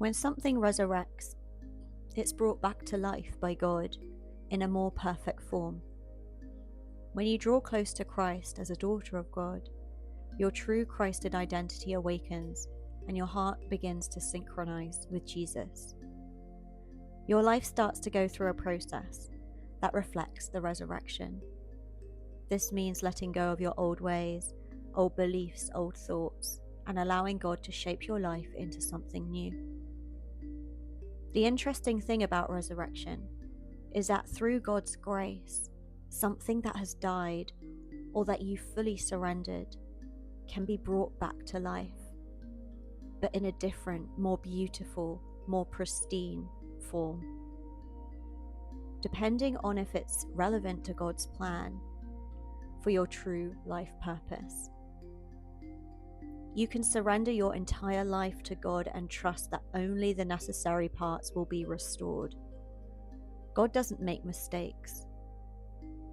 When something resurrects, it's brought back to life by God in a more perfect form. When you draw close to Christ as a daughter of God, your true Christed identity awakens and your heart begins to synchronize with Jesus. Your life starts to go through a process that reflects the resurrection. This means letting go of your old ways, old beliefs, old thoughts, and allowing God to shape your life into something new. The interesting thing about resurrection is that through God's grace, something that has died or that you fully surrendered can be brought back to life, but in a different, more beautiful, more pristine form. Depending on if it's relevant to God's plan for your true life purpose. You can surrender your entire life to God and trust that only the necessary parts will be restored. God doesn't make mistakes.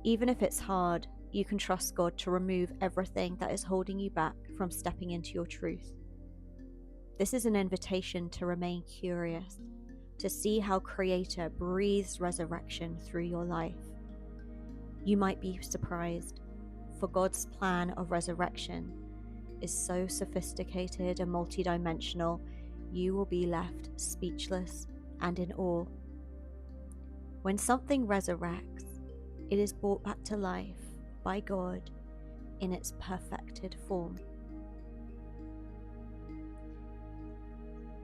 Even if it's hard, you can trust God to remove everything that is holding you back from stepping into your truth. This is an invitation to remain curious, to see how Creator breathes resurrection through your life. You might be surprised, for God's plan of resurrection is so sophisticated and multidimensional, you will be left speechless and in awe. When something resurrects, it is brought back to life by God in its perfected form.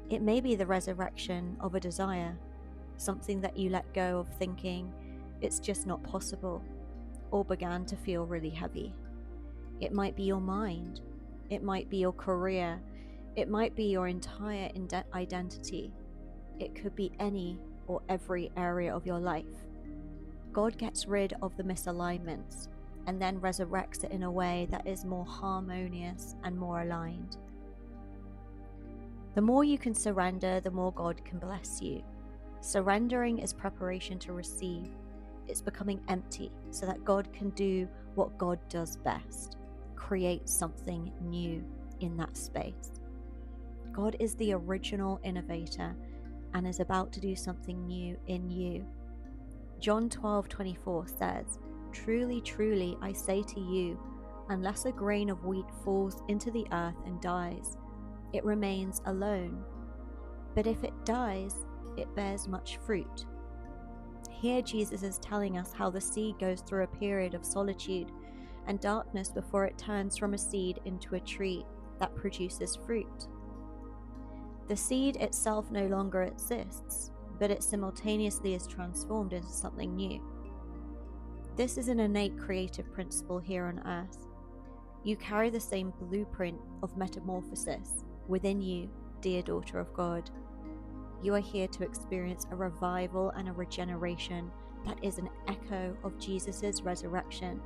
It may be the resurrection of a desire, something that you let go of thinking it's just not possible, or began to feel really heavy. It might be your mind, it might be your career, it might be your entire identity. It could be any or every area of your life. God gets rid of the misalignments and then resurrects it in a way that is more harmonious and more aligned. The more you can surrender, the more God can bless you. Surrendering is preparation to receive. It's becoming empty so that God can do what God does best, create something new in that space. God is the original innovator and is about to do something new in you. John 12:24 says, "Truly, truly, I say to you, unless a grain of wheat falls into the earth and dies, it remains alone. But if it dies, it bears much fruit." Here Jesus is telling us how the seed goes through a period of solitude and darkness before it turns from a seed into a tree that produces fruit. The seed itself no longer exists, but it simultaneously is transformed into something new. This is an innate creative principle here on earth. You carry the same blueprint of metamorphosis within you, dear daughter of God. You are here to experience a revival and a regeneration that is an echo of Jesus' resurrection